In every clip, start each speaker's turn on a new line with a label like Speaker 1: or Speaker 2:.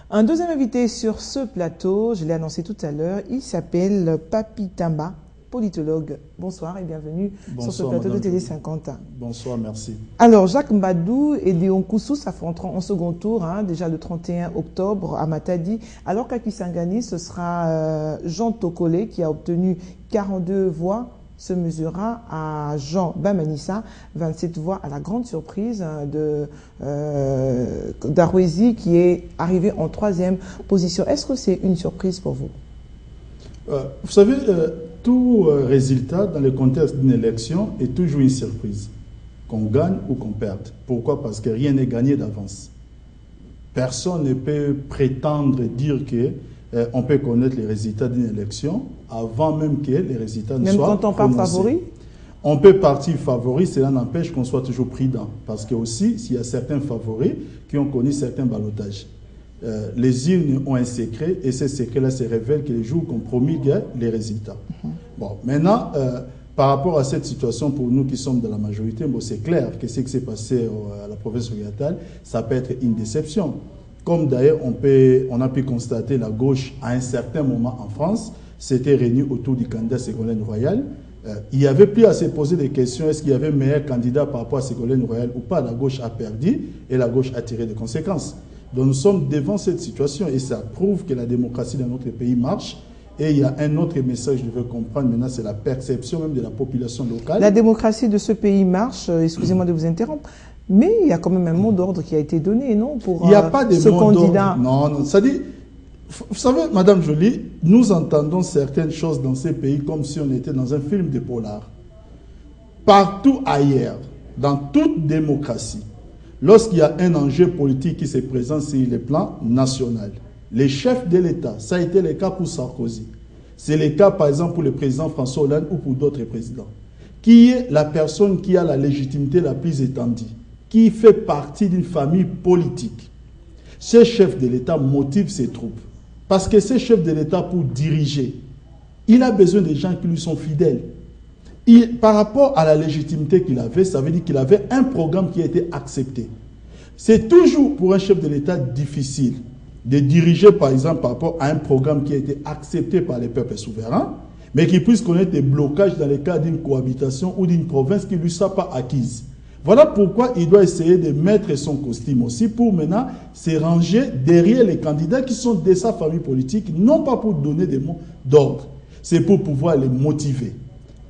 Speaker 1: Un deuxième invité sur ce plateau, je l'ai annoncé tout à l'heure, il s'appelle Papi Tamba, politologue. Bonsoir et bienvenue sur ce plateau de Télé 50.
Speaker 2: Bonsoir, merci.
Speaker 1: Alors, Jacques Mbadou et Déon Koussou s'affronteront en second tour, déjà le 31 octobre à Matadi. Alors qu'à Kisangani, ce sera Jean Tokole qui a obtenu 42 voix, se mesurera à Jean Bamanissa, 27 voix à la grande surprise d'Arwezi qui est arrivé en troisième position. Est-ce que c'est une surprise pour vous?
Speaker 2: Vous savez, tout résultat dans le contexte d'une élection est toujours une surprise, qu'on gagne ou qu'on perde. Pourquoi? Parce que rien n'est gagné d'avance. Personne ne peut prétendre dire que on peut connaître les résultats d'une élection avant même que les résultats ne soient
Speaker 1: prononcés. Même quand on parle favori?
Speaker 2: On peut partir favori, cela n'empêche qu'on soit toujours prudent. Parce que aussi, s'il y a certains favoris qui ont connu certains ballottages, les urnes ont un secret et ce secret-là se révèle que les jours qu'on promulgue les résultats. Bon, maintenant, par rapport à cette situation, pour nous qui sommes de la majorité, bon, c'est clair que ce qui s'est passé à la province orientale, ça peut être une déception. Comme d'ailleurs on a pu constater, la gauche, à un certain moment en France, s'était réunie autour du candidat Ségolène Royal. Il n'y avait plus à se poser des questions, est-ce qu'il y avait meilleur candidat par rapport à Ségolène Royal ou pas. La gauche a perdu et la gauche a tiré des conséquences. Donc nous sommes devant cette situation et ça prouve que la démocratie dans notre pays marche. Et il y a un autre message que je veux comprendre maintenant, c'est la perception même de la population locale.
Speaker 1: La démocratie de ce pays marche, excusez-moi de vous interrompre, mais il y a quand même un mot d'ordre qui a été donné, non, pour
Speaker 2: il n'y a pas de
Speaker 1: ce candidat.
Speaker 2: Non, ça dit, vous savez, Madame Joly, nous entendons certaines choses dans ces pays comme si on était dans un film de polar. Partout ailleurs, dans toute démocratie, lorsqu'il y a un enjeu politique qui se présente sur le plan national, les chefs de l'État, ça a été le cas pour Sarkozy, c'est le cas par exemple pour le président François Hollande ou pour d'autres présidents, qui est la personne qui a la légitimité la plus étendue, qui fait partie d'une famille politique. Ce chef de l'État motive ses troupes. Parce que ce chef de l'État, pour diriger, il a besoin de gens qui lui sont fidèles. Par rapport à la légitimité qu'il avait, ça veut dire qu'il avait un programme qui a été accepté. C'est toujours pour un chef de l'État difficile de diriger, par exemple, par rapport à un programme qui a été accepté par les peuples souverains, mais qui puisse connaître des blocages dans le cadre d'une cohabitation ou d'une province qui ne lui soit pas acquise. Voilà pourquoi il doit essayer de mettre son costume aussi pour maintenant se ranger derrière les candidats qui sont de sa famille politique, non pas pour donner des mots d'ordre, c'est pour pouvoir les motiver.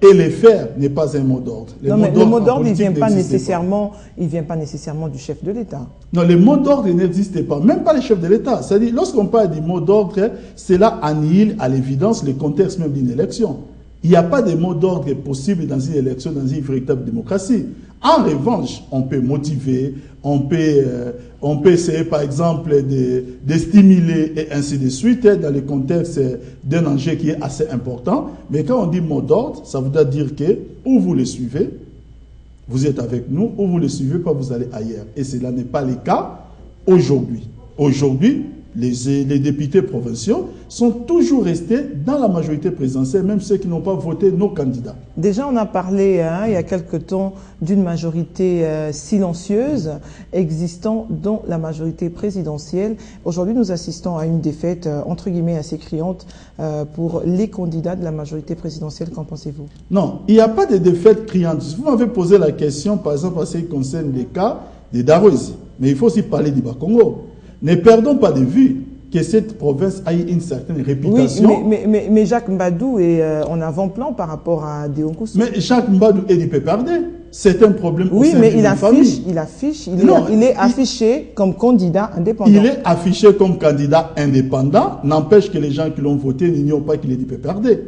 Speaker 2: Et les faire n'est pas un mot d'ordre.
Speaker 1: Non, mais le mot d'ordre, il ne vient pas nécessairement du chef de l'État.
Speaker 2: Non, le mot d'ordre n'existe pas, même pas le chef de l'État. C'est-à-dire, lorsqu'on parle du mot d'ordre, cela annihile à l'évidence le contexte même d'une élection. Il n'y a pas de mot d'ordre possible dans une élection, dans une véritable démocratie. En revanche, on peut motiver, on peut essayer par exemple de stimuler et ainsi de suite dans le contexte d'un enjeu qui est assez important. Mais quand on dit mot d'ordre, ça voudrait dire que ou vous le suivez, vous êtes avec nous, ou vous ne le suivez pas, vous allez ailleurs. Et cela n'est pas le cas aujourd'hui. Aujourd'hui, les députés provinciaux sont toujours restés dans la majorité présidentielle, même ceux qui n'ont pas voté nos candidats.
Speaker 1: Déjà, on a parlé il y a quelque temps d'une majorité silencieuse existant dans la majorité présidentielle. Aujourd'hui, nous assistons à une défaite, entre guillemets, assez criante pour les candidats de la majorité présidentielle. Qu'en pensez-vous?
Speaker 2: Non, il n'y a pas de défaite criante. Vous m'avez posé la question, par exemple, en ce qui concerne les cas de Darwezi. Mais il faut aussi parler du Bas-Congo. Ne perdons pas de vue que cette province a une certaine réputation.
Speaker 1: Oui, mais Jacques Mbadou est en avant-plan par rapport à Déon Koussou.
Speaker 2: Mais Jacques Mbadou est du PPRD. C'est un problème
Speaker 1: oui,
Speaker 2: au sein
Speaker 1: mais
Speaker 2: de la famille.
Speaker 1: Il est affiché comme candidat indépendant.
Speaker 2: Il est affiché comme candidat indépendant. N'empêche que les gens qui l'ont voté n'ignorent pas qu'il est du PPRD.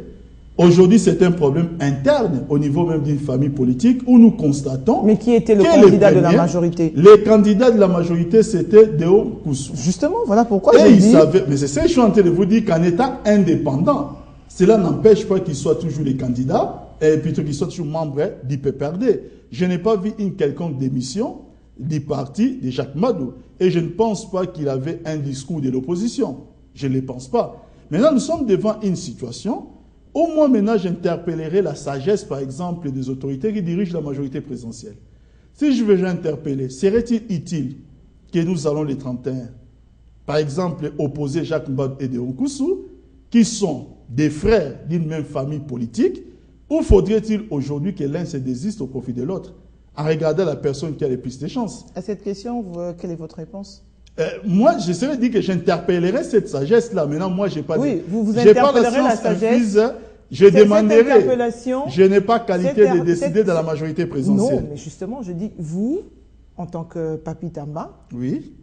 Speaker 2: Aujourd'hui, c'est un problème interne au niveau même d'une famille politique où nous constatons...
Speaker 1: Mais qui était le candidat de la majorité?
Speaker 2: Les candidats de la majorité, c'était Déon Koussou.
Speaker 1: Justement, voilà pourquoi
Speaker 2: je dis... Mais c'est ça que je suis en train de vous dire, qu'en état indépendant, cela n'empêche pas qu'ils soient toujours les candidats, et plutôt qu'ils soient toujours membres du PPRD. Je n'ai pas vu une quelconque démission du parti de Jacques Mbadou. Et je ne pense pas qu'il avait un discours de l'opposition. Je ne le pense pas. Maintenant, nous sommes devant une situation... Au moins maintenant, j'interpellerai la sagesse, par exemple, des autorités qui dirigent la majorité présidentielle. Si je veux interpeller, serait-il utile que nous allons les 31 par exemple, opposer Jacques Mbad et Deon Koussou, qui sont des frères d'une même famille politique, ou faudrait-il aujourd'hui que l'un se désiste au profit de l'autre, en regardant la personne qui a le plus de chances?
Speaker 1: À cette question, quelle est votre réponse?
Speaker 2: Moi, je serais dit que j'interpellerais cette sagesse-là. Maintenant, moi, je n'ai pas
Speaker 1: vous interpellerez la sagesse.
Speaker 2: Je demanderai.
Speaker 1: Je
Speaker 2: n'ai pas qualité de décider de la majorité présidentielle.
Speaker 1: Non, mais justement, je dis, vous, en tant que Papi Tamba,
Speaker 2: oui.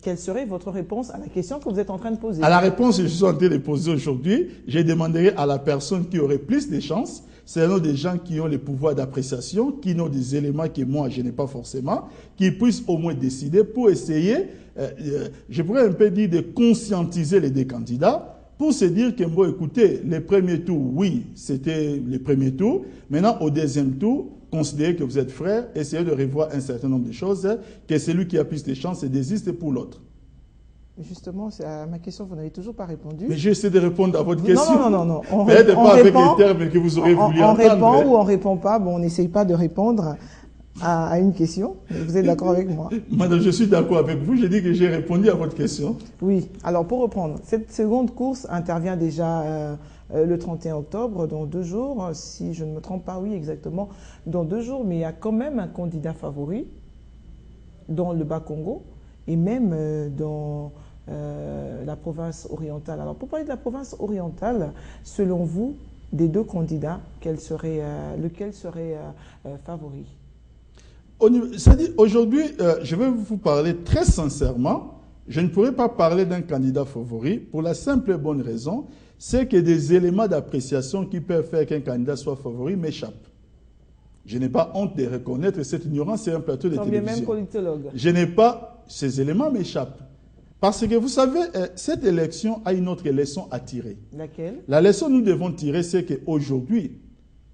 Speaker 1: Quelle serait votre réponse à la question que vous êtes en train de poser?
Speaker 2: À la réponse que je suis en train de poser aujourd'hui, je demanderai à la personne qui aurait plus de chances, c'est-à-dire des gens qui ont les pouvoirs d'appréciation, qui ont des éléments que moi je n'ai pas forcément, qui puissent au moins décider pour essayer, je pourrais un peu dire, de conscientiser les deux candidats, pour se dire que, bon, écoutez, les premiers tours, oui, c'était les premiers tours. Maintenant, au deuxième tour, considérez que vous êtes frères, essayez de revoir un certain nombre de choses, que celui qui a plus de chances se désiste pour l'autre.
Speaker 1: Justement, à ma question, vous n'avez toujours pas répondu.
Speaker 2: Mais j'essaie de répondre à votre question.
Speaker 1: Non.
Speaker 2: Peut-être pas avec les termes que vous aurez voulu entendre.
Speaker 1: On répond ou on ne répond pas. Bon, on n'essaye pas de répondre à une question. Vous êtes d'accord avec moi?
Speaker 2: Madame, je suis d'accord avec vous. J'ai dit que j'ai répondu à votre question.
Speaker 1: Oui. Alors, pour reprendre, cette seconde course intervient déjà le 31 octobre, dans 2 jours. Si je ne me trompe pas, oui, exactement, dans 2 jours. Mais il y a quand même un candidat favori dans le Bas-Congo et même dans la province orientale. Alors, pour parler de la province orientale, selon vous, des 2 candidats, lequel serait favori?
Speaker 2: C'est-à-dire, aujourd'hui, je vais vous parler très sincèrement. Je ne pourrais pas parler d'un candidat favori pour la simple et bonne raison, c'est que des éléments d'appréciation qui peuvent faire qu'un candidat soit favori m'échappent. Je n'ai pas honte de reconnaître cette ignorance sur un plateau de télévision.
Speaker 1: Même politologue.
Speaker 2: Je n'ai pas... Ces éléments m'échappent. Parce que vous savez, cette élection a une autre leçon à tirer.
Speaker 1: Laquelle? La
Speaker 2: leçon que nous devons tirer, c'est qu'aujourd'hui,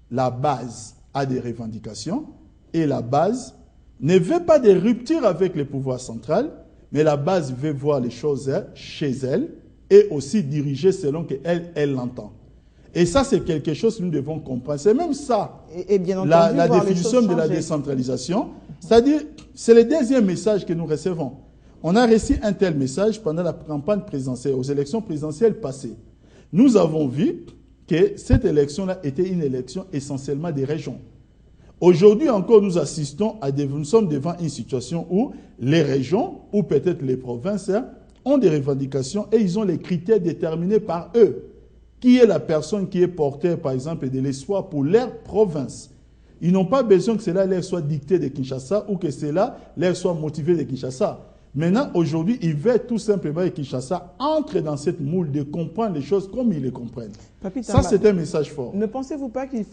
Speaker 2: la base a des revendications et la base ne veut pas de rupture avec le pouvoir central, mais la base veut voir les choses chez elle et aussi diriger selon qu'elle l'entend. Et ça, c'est quelque chose que nous devons comprendre. C'est même ça,
Speaker 1: et bien entendu,
Speaker 2: la définition de la décentralisation. C'est-à-dire, c'est le deuxième message que nous recevons. On a reçu un tel message pendant la campagne présidentielle, aux élections présidentielles passées. Nous avons vu que cette élection-là était une élection essentiellement des régions. Aujourd'hui encore, nous assistons nous sommes devant une situation où les régions, ou peut-être les provinces, ont des revendications et ils ont les critères déterminés par eux. Qui est la personne qui est porteur, par exemple, de l'espoir pour leur province? Ils n'ont pas besoin que cela leur soit dicté de Kinshasa ou que cela leur soit motivé de Kinshasa. Maintenant, aujourd'hui, ils veulent tout simplement que Kinshasa entre dans cette moule de comprendre les choses comme ils les comprennent.
Speaker 1: Papi
Speaker 2: ça, c'est un message fort.
Speaker 1: Ne pensez-vous pas qu'il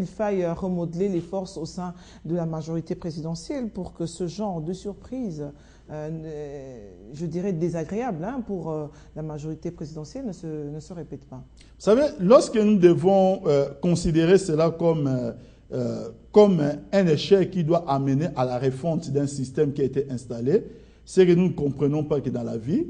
Speaker 1: faille remodeler les forces au sein de la majorité présidentielle pour que ce genre de surprise, je dirais désagréable pour la majorité présidentielle, ne se répète pas?
Speaker 2: Vous savez, lorsque nous devons considérer cela comme un échec qui doit amener à la refonte d'un système qui a été installé, c'est que nous ne comprenons pas que dans la vie,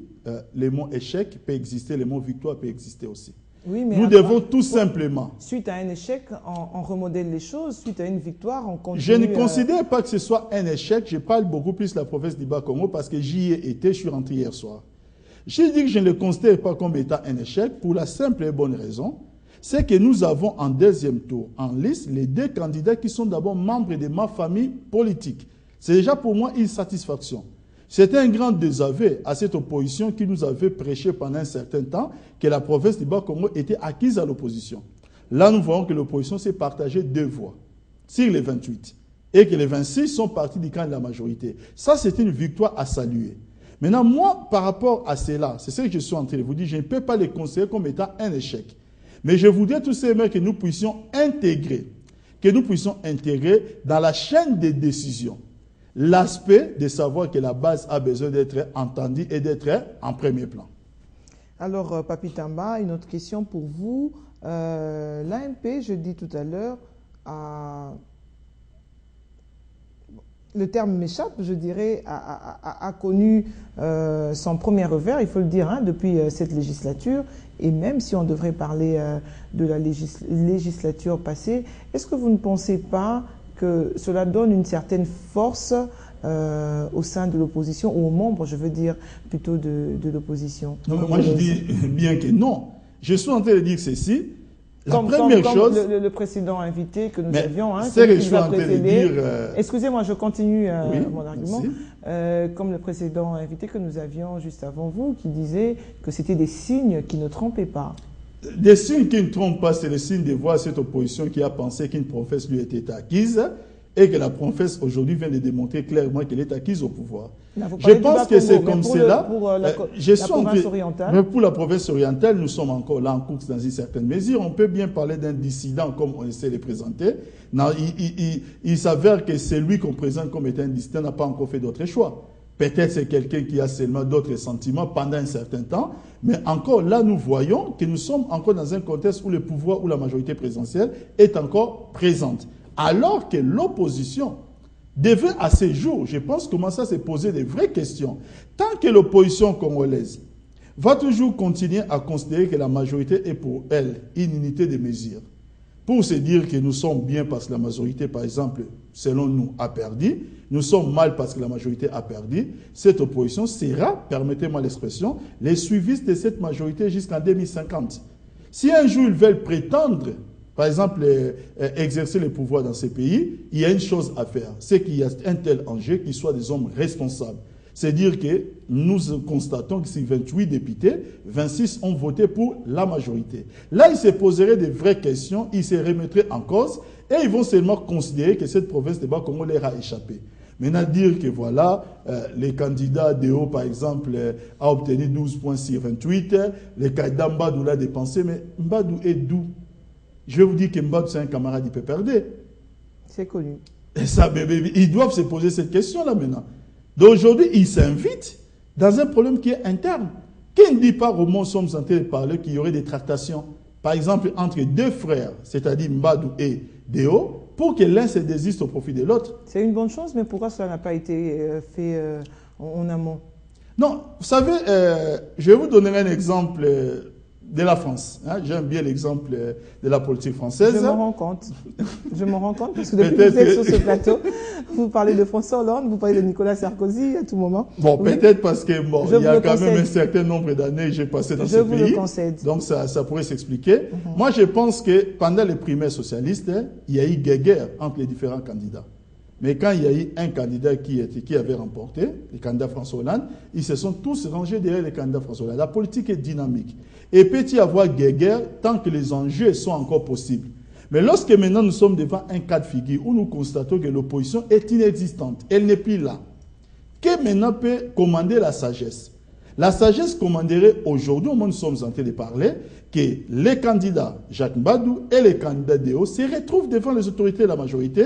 Speaker 2: les mots échec peut exister, les mots victoire peut exister aussi.
Speaker 1: Oui, mais
Speaker 2: nous devons tout simplement...
Speaker 1: Suite à un échec, on remodèle les choses. Suite à une victoire, on continue...
Speaker 2: Je ne considère pas que ce soit un échec. Je parle beaucoup plus de la province du Bas-Congo parce que j'y ai été, je suis rentré hier soir. Je dis que je ne le considère pas comme étant un échec pour la simple et bonne raison, c'est que nous avons en deuxième tour en liste les 2 candidats qui sont d'abord membres de ma famille politique. C'est déjà pour moi une satisfaction. C'était un grand désaveu à cette opposition qui nous avait prêché pendant un certain temps que la province du Bas-Congo était acquise à l'opposition. Là, nous voyons que l'opposition s'est partagée 2 voix sur les 28 et que les 26 sont partis du camp de la majorité. Ça, c'est une victoire à saluer. Maintenant, moi, par rapport à cela, c'est ce que je suis en train de vous dire, je ne peux pas les considérer comme étant un échec. Mais je voudrais tout simplement que nous puissions intégrer dans la chaîne des décisions l'aspect de savoir que la base a besoin d'être entendue et d'être en premier plan.
Speaker 1: Alors, Papi Tamba, une autre question pour vous. L'AMP, je dis tout à l'heure, le terme m'échappe, je dirais, a connu son premier revers, il faut le dire, depuis cette législature. Et même si on devrait parler de la législature passée, est-ce que vous ne pensez pas que cela donne une certaine force au sein de l'opposition, ou aux membres, je veux dire, plutôt de l'opposition?
Speaker 2: Moi, je dis bien que non. Je suis en train de dire ceci.
Speaker 1: Comme le précédent invité que nous avions,
Speaker 2: c'est que je suis en train de dire...
Speaker 1: Excusez-moi, je continue
Speaker 2: oui,
Speaker 1: mon argument. Comme le précédent invité que nous avions juste avant vous, qui disait que c'était des signes qui ne trompaient pas.
Speaker 2: Des signes qui ne trompent pas, c'est le signe de voir cette opposition qui a pensé qu'une promesse lui était acquise et que la promesse aujourd'hui vient de démontrer clairement qu'elle est acquise au pouvoir. Je pense que c'est comme cela.
Speaker 1: Pour la province orientale.
Speaker 2: Mais pour la province orientale, nous sommes encore là en course dans une certaine mesure. On peut bien parler d'un dissident comme on essaie de le présenter. Non, il s'avère que celui qu'on présente comme étant un dissident n'a pas encore fait d'autre choix. Peut-être c'est quelqu'un qui a seulement d'autres sentiments pendant un certain temps. Mais encore là, nous voyons que nous sommes encore dans un contexte où le pouvoir ou la majorité présidentielle est encore présente. Alors que l'opposition devait à ces jours, je pense, commencer à se poser des vraies questions. Tant que l'opposition congolaise va toujours continuer à considérer que la majorité est pour elle une unité de mesure, pour se dire que nous sommes bien parce que la majorité, par exemple, selon nous, a perdu, nous sommes mal parce que la majorité a perdu, cette opposition sera, permettez-moi l'expression, les suivistes de cette majorité jusqu'en 2050. Si un jour ils veulent prétendre, par exemple, exercer le pouvoir dans ces pays, il y a une chose à faire, c'est qu'il y a un tel enjeu qu'ils soient des hommes responsables. C'est-à-dire que nous constatons que si 28 députés, 26 ont voté pour la majorité. Là, ils se poseraient de vraies questions, ils se remettraient en cause et ils vont seulement considérer que cette province de Bas-Congo leur a échappé. Maintenant, dire que voilà, les candidats Déo, par exemple, a obtenu 12 points sur 28, les candidats Mbadou l'a dépensé, mais Mbadou est d'où? Je vais vous dire que Mbadou, c'est un camarade IPPRD.
Speaker 1: C'est connu.
Speaker 2: Et ça, ils doivent se poser cette question-là maintenant. Donc aujourd'hui, ils s'invitent dans un problème qui est interne. Qui ne dit pas au moment où nous sommes en train de parler qu'il y aurait des tractations, par exemple, entre deux frères, c'est-à-dire Mbadou et Déo, pour que l'un se désiste au profit de l'autre.
Speaker 1: C'est une bonne chose, mais pourquoi cela n'a pas été fait en amont? Non,
Speaker 2: vous savez, je vais vous donner un exemple de la France. J'aime bien l'exemple de la politique française.
Speaker 1: Je m'en rends compte. Je m'en rends compte parce que depuis que vous êtes sur ce plateau, vous parlez de François Hollande, vous parlez de Nicolas Sarkozy à tout moment.
Speaker 2: Bon, oui. Peut-être parce que bon, il y a quand même un certain nombre d'années que j'ai passé dans ce pays.
Speaker 1: Je vous le concède.
Speaker 2: Donc ça pourrait s'expliquer. Moi, je pense que pendant les primaires socialistes, il y a eu guerre entre les différents candidats. Mais quand il y a eu un candidat qui avait remporté, le candidat François Hollande, ils se sont tous rangés derrière le candidat François Hollande. La politique est dynamique. Et peut-y avoir guerre tant que les enjeux sont encore possibles. Mais lorsque maintenant nous sommes devant un cas de figure où nous constatons que l'opposition est inexistante, elle n'est plus là, que maintenant peut commander la sagesse? La sagesse commanderait aujourd'hui, au moment où nous sommes en train de parler, que les candidats Jacques Mbadou et les candidats Déo se retrouvent devant les autorités de la majorité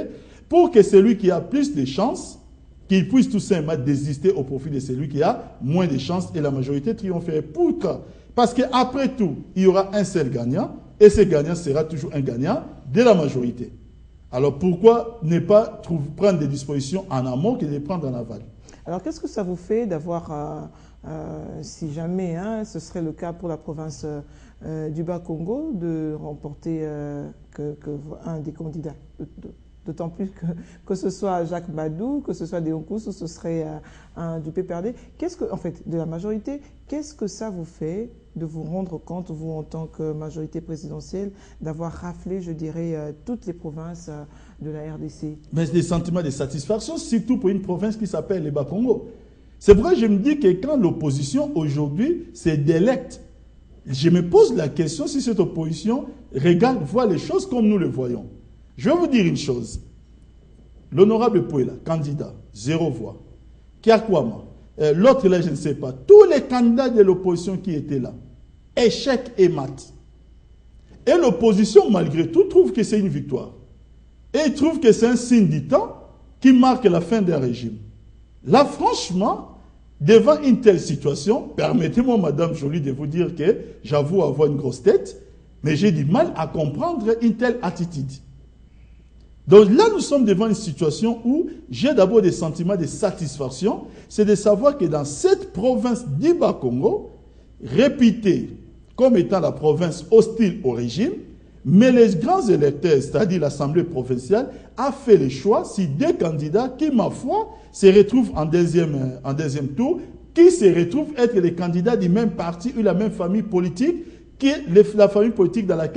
Speaker 2: pour que celui qui a plus de chances, qu'il puisse tout simplement désister au profit de celui qui a moins de chances et la majorité triompherait. Pourquoi? Parce qu'après tout, il y aura un seul gagnant et ce gagnant sera toujours un gagnant de la majorité. Alors pourquoi ne pas prendre des dispositions en amont que de les prendre en aval?
Speaker 1: Alors qu'est-ce que ça vous fait d'avoir, si jamais ce serait le cas pour la province du Bas-Congo, de remporter un des candidats D'autant plus que ce soit Jacques Mbadou, que ce soit Déo Nkoussou, ce serait un du PPRD. En fait, de la majorité, qu'est-ce que ça vous fait de vous rendre compte, vous en tant que majorité présidentielle, d'avoir raflé, je dirais, toutes les provinces de la RDC?
Speaker 2: Mais c'est des sentiments de satisfaction, surtout pour une province qui s'appelle le Bas-Congo. C'est pourquoi je me dis que quand l'opposition aujourd'hui se délecte, je me pose la question si cette opposition voit les choses comme nous le voyons. Je vais vous dire une chose. L'honorable Pouela, candidat, 0 voix. Kiakwama, l'autre là, je ne sais pas. Tous les candidats de l'opposition qui étaient là, échec et mat. Et l'opposition, malgré tout, trouve que c'est une victoire. Et il trouve que c'est un signe du temps qui marque la fin d'un régime. Là, franchement, devant une telle situation, permettez-moi, Madame Joly, de vous dire que j'avoue avoir une grosse tête, mais j'ai du mal à comprendre une telle attitude. Donc là, nous sommes devant une situation où j'ai d'abord des sentiments de satisfaction. C'est de savoir que dans cette province du Bas-Congo, réputée comme étant la province hostile au régime, Mais les grands électeurs, c'est-à-dire l'Assemblée provinciale, a fait le choix si deux candidats qui, ma foi, se retrouvent en deuxième tour, qui se retrouvent être les candidats du même parti ou la même famille politique, qui est la famille politique dans laquelle